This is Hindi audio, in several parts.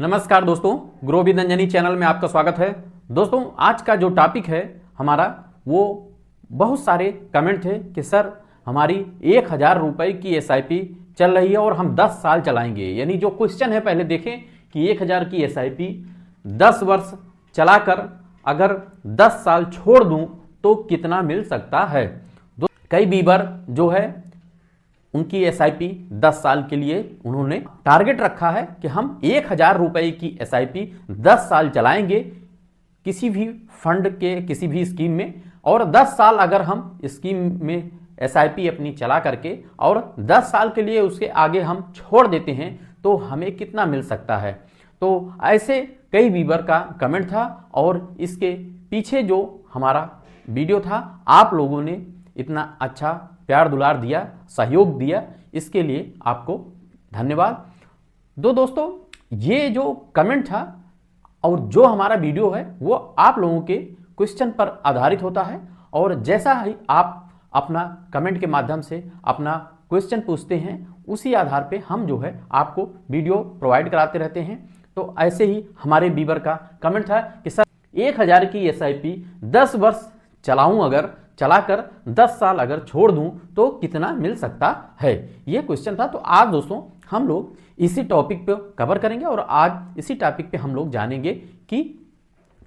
नमस्कार दोस्तों, ग्रो विद अंजनी चैनल में आपका स्वागत है। दोस्तों, आज का जो टॉपिक है हमारा, वो बहुत सारे कमेंट थे कि सर हमारी 1000 रुपये की एसआईपी चल रही है और हम 10 साल चलाएंगे। यानी जो क्वेश्चन है पहले देखें कि 1000 की एसआईपी 10 वर्ष चलाकर अगर 10 साल छोड़ दूं तो कितना मिल सकता है। कई बीबर जो है उनकी एसआईपी 10 साल के लिए उन्होंने टारगेट रखा है कि हम 1000 रुपये की एसआईपी 10 साल चलाएंगे किसी भी फंड के किसी भी स्कीम में, और 10 साल अगर हम स्कीम में एसआईपी अपनी चला करके और 10 साल के लिए उसके आगे हम छोड़ देते हैं तो हमें कितना मिल सकता है। तो ऐसे कई बीबर का कमेंट था और इसके पीछे जो हमारा वीडियो था, आप लोगों ने इतना अच्छा प्यार दुलार दिया, सहयोग दिया, इसके लिए आपको धन्यवाद। दोस्तों, ये जो कमेंट था और जो हमारा वीडियो है वो आप लोगों के क्वेश्चन पर आधारित होता है, और जैसा ही आप अपना कमेंट के माध्यम से अपना क्वेश्चन पूछते हैं उसी आधार पे हम जो है आपको वीडियो प्रोवाइड कराते रहते हैं। तो ऐसे ही हमारे बीबर का कमेंट था कि सर 1000 की एसआईपी 10 वर्ष चलाऊं, अगर चलाकर 10 साल अगर छोड़ दूं तो कितना मिल सकता है, ये क्वेश्चन था। तो आज दोस्तों हम लोग इसी टॉपिक पे कवर करेंगे और आज इसी टॉपिक पे हम लोग जानेंगे कि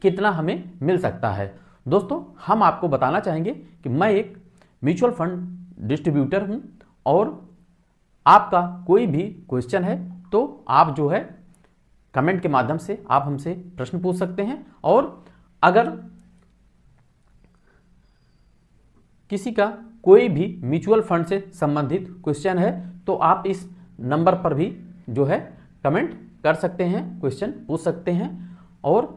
कितना हमें मिल सकता है। दोस्तों, हम आपको बताना चाहेंगे कि मैं एक म्यूचुअल फंड डिस्ट्रीब्यूटर हूं, और आपका कोई भी क्वेश्चन है तो आप जो है कमेंट के माध्यम से आप हमसे प्रश्न पूछ सकते हैं, और अगर किसी का कोई भी म्यूचुअल फंड से संबंधित क्वेश्चन है तो आप इस नंबर पर भी जो है कमेंट कर सकते हैं, क्वेश्चन पूछ सकते हैं। और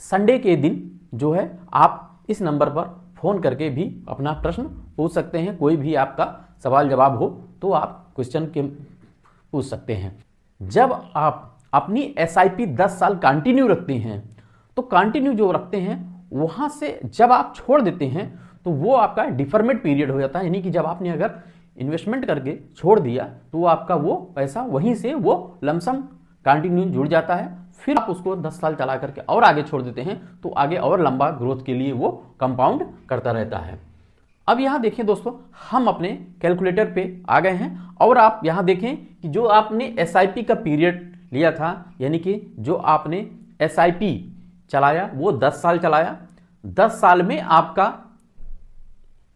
संडे के दिन जो है आप इस नंबर पर फोन करके भी अपना प्रश्न पूछ सकते हैं। कोई भी आपका सवाल जवाब हो तो आप क्वेश्चन के पूछ सकते हैं। जब आप अपनी एसआईपी 10 साल कंटिन्यू रखते हैं तो कंटिन्यू जो रखते हैं वहां से जब आप छोड़ देते हैं तो वो आपका डिफरमेंट पीरियड हो जाता है। यानी कि जब आपने अगर इन्वेस्टमेंट करके छोड़ दिया तो आपका वो पैसा वहीं से वो लमसम कंटिन्यू जुड़ जाता है। फिर आप उसको 10 साल चला करके और आगे छोड़ देते हैं तो आगे और लंबा ग्रोथ के लिए वो कंपाउंड करता रहता है। अब यहां देखिए दोस्तों, हम अपने कैलकुलेटर पे आ गए हैं और आप यहां देखें कि जो आपने एसआईपी का पीरियड लिया था, यानी कि जो आपने एसआईपी चलाया वो 10 साल चलाया। 10 साल में आपका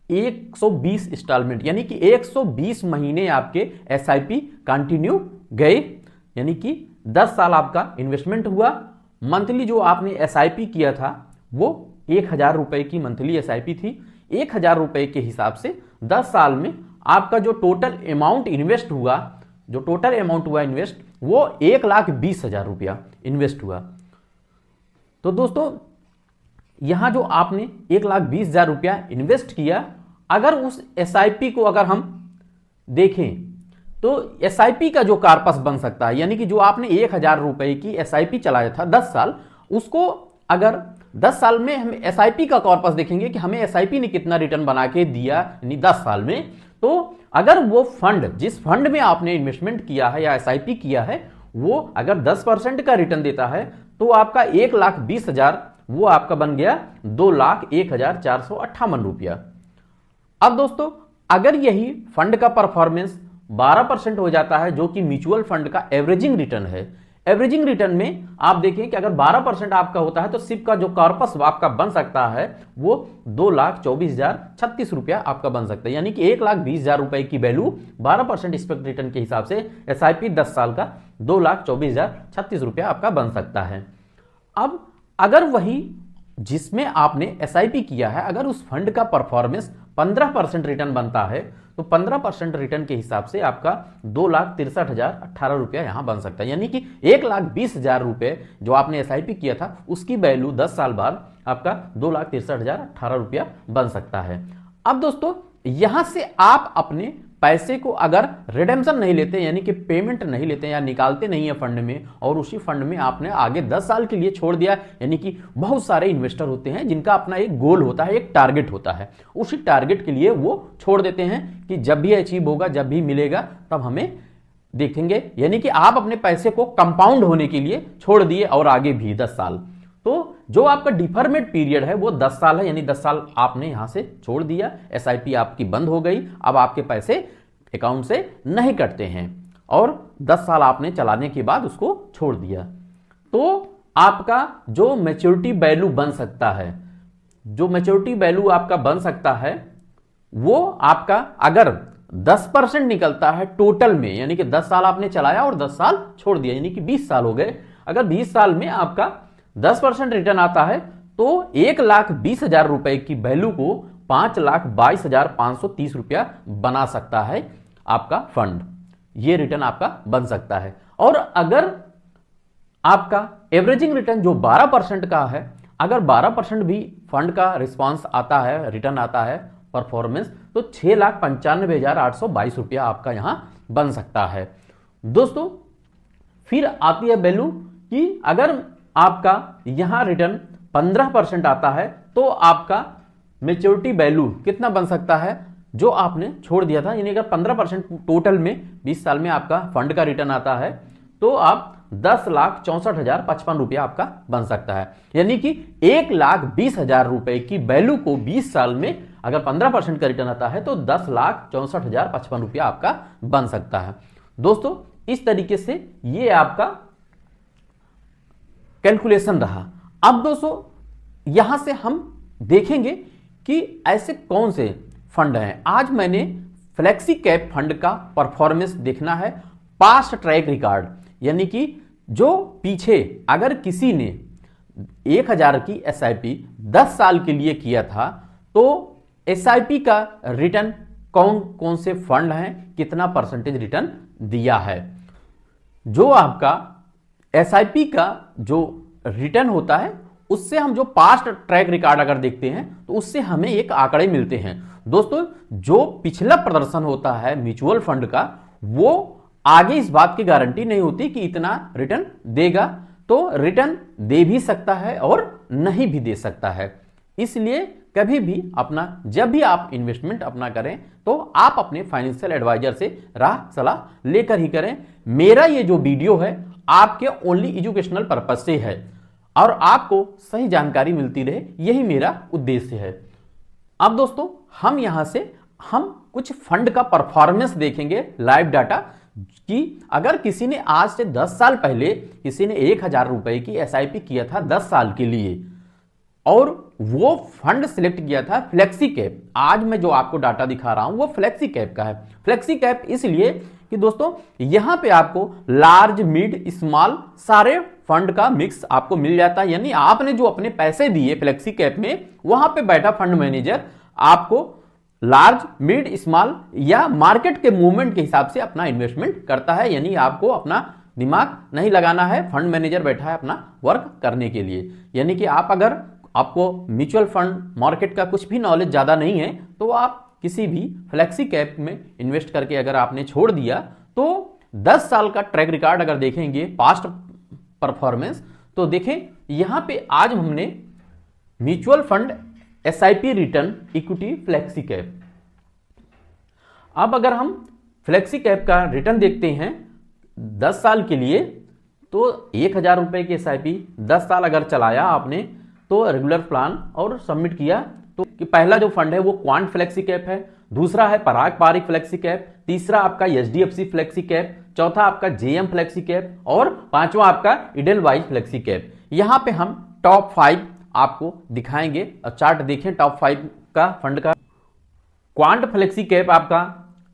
120 इंस्टॉलमेंट यानी कि 120 महीने आपके एसआईपी कंटिन्यू गए, यानी कि 10 साल आपका इन्वेस्टमेंट हुआ। मंथली जो आपने एसआईपी किया था वो 1000 रुपए की मंथली एसआईपी थी। 1000 रुपए के हिसाब से 10 साल में आपका जो टोटल अमाउंट इन्वेस्ट हुआ, जो टोटल अमाउंट हुआ इन्वेस्ट, वो 1,20,000 रुपया इन्वेस्ट हुआ। तो दोस्तों, यहां जो आपने 1,20,000 रुपया इन्वेस्ट किया, अगर उस एसआईपी को अगर हम देखें तो एसआईपी का जो कार्पस बन सकता है, यानी कि जो आपने 1000 रुपए की एसआईपी चलाया था 10 साल, उसको अगर 10 साल में हम एसआईपी का कॉर्पस देखेंगे कि हमें एसआईपी ने कितना रिटर्न बना के दिया यानी 10 साल में, तो अगर वो फंड जिस फंड में आपने इन्वेस्टमेंट किया है या एसआईपी किया है वो अगर 10% का रिटर्न देता है तो आपका 1,20,000 वो आपका बन गया 2,01,458 रुपया। अब दोस्तों, अगर यही फंड का परफॉर्मेंस 12% हो जाता है, जो कि म्यूचुअल फंड का एवरेजिंग रिटर्न है, एवरेजिंग रिटर्न में आप देखें कि अगर 12% आपका होता है तो सिप का जो कॉर्पस आपका बन सकता है वो 2,24,036 रुपया आपका बन सकता है। यानी कि 1,20,000 रुपए की वैल्यू 12% एक्सपेक्ट रिटर्न के हिसाब से एसआईपी 10 साल का 2,24,036 रुपया आपका बन सकता है। अब अगर वही जिसमें आपने एसआईपी किया है, अगर उस फंड का परफॉर्मेंस 15% रिटर्न बनता है तो 15% रिटर्न के हिसाब से आपका 2,63,018 रुपया यहां बन सकता है। यानी कि 1,20,000 रुपये जो आपने एसआईपी किया था उसकी वैल्यू 10 साल बाद आपका 2,63,018 रुपया बन सकता है। अब दोस्तों, यहां से आप अपने पैसे को अगर रिडेम्पशन नहीं लेते, यानी कि पेमेंट नहीं लेते या निकालते नहीं है फंड में, और उसी फंड में आपने आगे 10 साल के लिए छोड़ दिया, यानी कि बहुत सारे इन्वेस्टर होते हैं जिनका अपना एक गोल होता है, एक टारगेट होता है, उसी टारगेट के लिए वो छोड़ देते हैं कि जब भी अचीव होगा, जब भी मिलेगा तब हमें देखेंगे, यानी कि आप अपने पैसे को कंपाउंड होने के लिए छोड़ दिए और आगे भी 10 साल। तो जो आपका डिफरमेंट पीरियड है वो 10 साल है, यानी 10 साल आपने यहां से छोड़ दिया, एसआईपी आपकी बंद हो गई, अब आपके पैसे अकाउंट से नहीं कटते हैं और 10 साल आपने चलाने के बाद उसको छोड़ दिया। तो आपका जो मैच्योरिटी वैल्यू बन सकता है, जो मैच्योरिटी वैल्यू आपका बन सकता है वो आपका अगर 10% निकलता है टोटल में, यानी कि 10 साल आपने चलाया और 10 साल छोड़ दिया, यानी कि 20 साल हो गए। अगर 20 साल में आपका 10% रिटर्न आता है तो 1,20,000 रुपए की वैल्यू को 5,22,530 रुपया बना सकता है आपका फंड, ये रिटर्न आपका बन सकता है। और अगर आपका एवरेजिंग रिटर्न जो 12% का है, अगर 12% भी फंड का रिस्पांस आता है, रिटर्न आता है परफॉर्मेंस, तो 6,95,822 रुपया आपका यहां बन सकता है। दोस्तों फिर आती है वैल्यू कि अगर आपका यहां रिटर्न 15% आता है तो आपका मेच्योरिटी वैल्यू कितना बन सकता है जो आपने छोड़ दिया था, यानी अगर 15% टोटल में 20 साल में आपका फंड का रिटर्न आता है तो आप 10,64,055 रुपया आपका बन सकता है, यानी कि 1,20,000 रुपए की वैल्यू को 20 साल में अगर 15% का रिटर्न आता है तो 10,64,055 रुपया आपका बन सकता है। दोस्तों इस तरीके से ये आपका कैलकुलेशन रहा। अब दोस्तों यहां से हम देखेंगे कि ऐसे कौन से फंड हैं। आज मैंने फ्लेक्सी कैप फंड का परफॉर्मेंस देखना है, पास्ट ट्रैक रिकॉर्ड, यानी कि जो पीछे अगर किसी ने 1,000 की एसआईपी 10 साल के लिए किया था तो एसआईपी का रिटर्न कौन कौन से फंड हैं, कितना परसेंटेज रिटर्न दिया है। जो आपका एसआईपी का जो रिटर्न होता है उससे हम जो पास्ट ट्रैक रिकॉर्ड अगर देखते हैं तो उससे हमें एक आंकड़े मिलते हैं। दोस्तों जो पिछला प्रदर्शन होता है म्यूचुअल फंड का, वो आगे इस बात की गारंटी नहीं होती कि इतना रिटर्न देगा, तो रिटर्न दे भी सकता है और नहीं भी दे सकता है। इसलिए कभी भी अपना जब भी आप इन्वेस्टमेंट अपना करें तो आप अपने फाइनेंशियल एडवाइजर से राह सलाह लेकर ही करें। मेरा ये जो वीडियो है आपके ओनली एजुकेशनल पर्पज से है और आपको सही जानकारी मिलती रहे, यही मेरा उद्देश्य है। अब दोस्तों हम यहां से हम कुछ फंड का परफॉर्मेंस देखेंगे, लाइव डाटा, कि अगर किसी ने आज से 10 साल पहले किसी ने 1,000 रुपए की एसआईपी किया था 10 साल के लिए और वो फंड सिलेक्ट किया था फ्लेक्सी कैप, आज मैं जो आपको डाटा दिखा रहा हूं वो फ्लेक्सी कैप का है। फ्लेक्सी कैप इसलिए कि दोस्तों यहां पे आपको लार्ज मिड स्मॉल सारे फंड का मिक्स आपको मिल जाता है, यानी आपने जो अपने पैसे दिए फ्लेक्सी कैप में वहां पे बैठा फंड मैनेजर आपको लार्ज मिड स्मॉल या मार्केट के मूवमेंट के हिसाब से अपना इन्वेस्टमेंट करता है, यानी आपको अपना दिमाग नहीं लगाना है, फंड मैनेजर बैठा है अपना वर्क करने के लिए। यानी कि आप अगर आपको म्यूचुअल फंड मार्केट का कुछ भी नॉलेज ज्यादा नहीं है तो आप किसी भी फ्लेक्सी कैप में इन्वेस्ट करके अगर आपने छोड़ दिया तो 10 साल का ट्रैक रिकॉर्ड अगर देखेंगे पास्ट परफॉर्मेंस तो देखें यहां पे आज हमने mutual fund SIP return equity flexi cap. अब अगर हम फ्लेक्सी कैप का रिटर्न देखते हैं 10 साल के लिए तो 1,000 रुपए की एसआईपी 10 साल अगर चलाया आपने तो रेगुलर प्लान और सबमिट किया तो कि पहला जो फंड है वो क्वांट फ्लेक्सी कैप है, दूसरा है पराग पारिक फ्लेक्सी कैप, तीसरा आपका एचडीएफसी फ्लेक्सी कैप, चौथा आपका जेएम फ्लेक्सी कैप और पांचवा आपका इडेलवाइज फ्लेक्सी कैप। यहां पे हम टॉप 5 आपको दिखाएंगे और चार्ट देखें टॉप 5 का फंड का। क्वांट फ्लेक्सी कैप आपका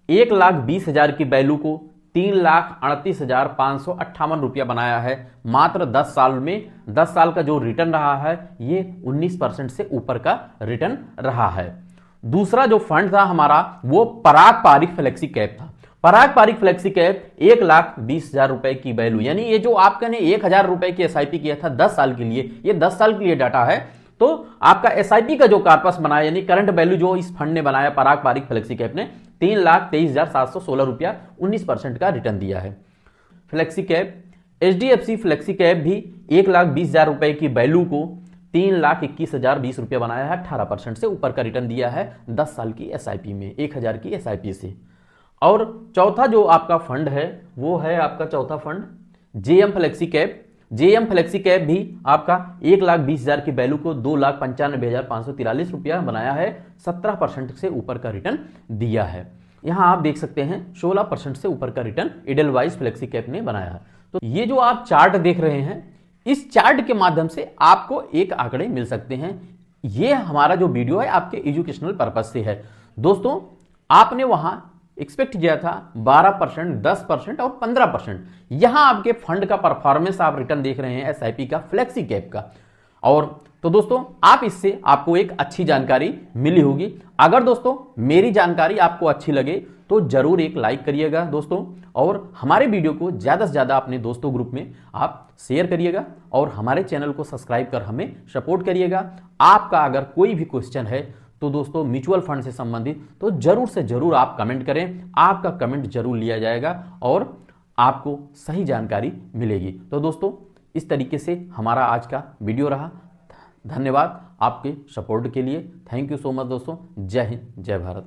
1,20,000 की वैल्यू को 3,38,558 रुपया बनाया है मात्र 10 साल में। 10 साल का जो रिटर्न रहा है ये 19% से ऊपर का रिटर्न रहा है। दूसरा जो फंड था हमारा वो पराग पारिक फ्लेक्सी कैप था। पराग पारिक फ्लेक्सी कैप 1,20,000 रुपए की वैल्यू, यानी ये जो आपका ने 1,000 रुपए की एसआईपी किया था 10 साल के लिए, ये 10 साल के लिए डाटा है। तो आपका एसआईपी का जो कॉर्पस बनाया यानी करंट वैल्यू जो इस फंड ने बनाया पराग पारिक फ्लेक्सी कैप ने 3,23,716 रुपया 19% का रिटर्न दिया है। Flexi cap HDFC flexi cap भी 1,20,000 रुपए की वैल्यू को 3,21,020 रुपया बनाया है, 18% से ऊपर का रिटर्न दिया है 10 साल की एसआईपी में 1,000 की एसआईपी से। और चौथा जो आपका फंड है वो है आपका चौथा fund JM flexi cap. JM flexi cap भी आपका 1,20,000 की वैल्यू को 2,95,543 रुपया बनाया है, 17% से ऊपर का रिटर्न दिया है। यहां आप देख सकते हैं 16% से ऊपर का रिटर्न एडलवाइज फ्लेक्सी कैप ने बनाया है। तो ये जो आप चार्ट देख रहे हैं, इस चार्ट के माध्यम से आपको एक आंकड़े मिल सकते हैं। ये हमारा जो वीडियो है आपके एजुकेशनल पर्पज से है। दोस्तों, आपने वहां एक्सपेक्ट किया था 12%, 10% और 15%। यहां आपके फंड का परफॉर्मेंस आप रिटर्न देख रहे हैं एसआईपी का, फ्लेक्सी कैप का। और तो दोस्तों, आप इससे आपको एक अच्छी जानकारी मिली होगी। अगर दोस्तों मेरी जानकारी आपको अच्छी लगे तो जरूर एक लाइक करिएगा दोस्तों, और हमारे वीडियो को ज्यादा से ज्यादा अपने दोस्तों ग्रुप में आप शेयर करिएगा, और हमारे चैनल को सब्सक्राइब कर हमें सपोर्ट करिएगा। आपका अगर कोई भी क्वेश्चन है तो दोस्तों म्यूचुअल फंड से संबंधित, तो जरूर से जरूर आप कमेंट करें, आपका कमेंट जरूर लिया जाएगा और आपको सही जानकारी मिलेगी। तो दोस्तों, इस तरीके से हमारा आज का वीडियो रहा। धन्यवाद आपके सपोर्ट के लिए। थैंक यू सो मच दोस्तों। जय हिंद, जय भारत।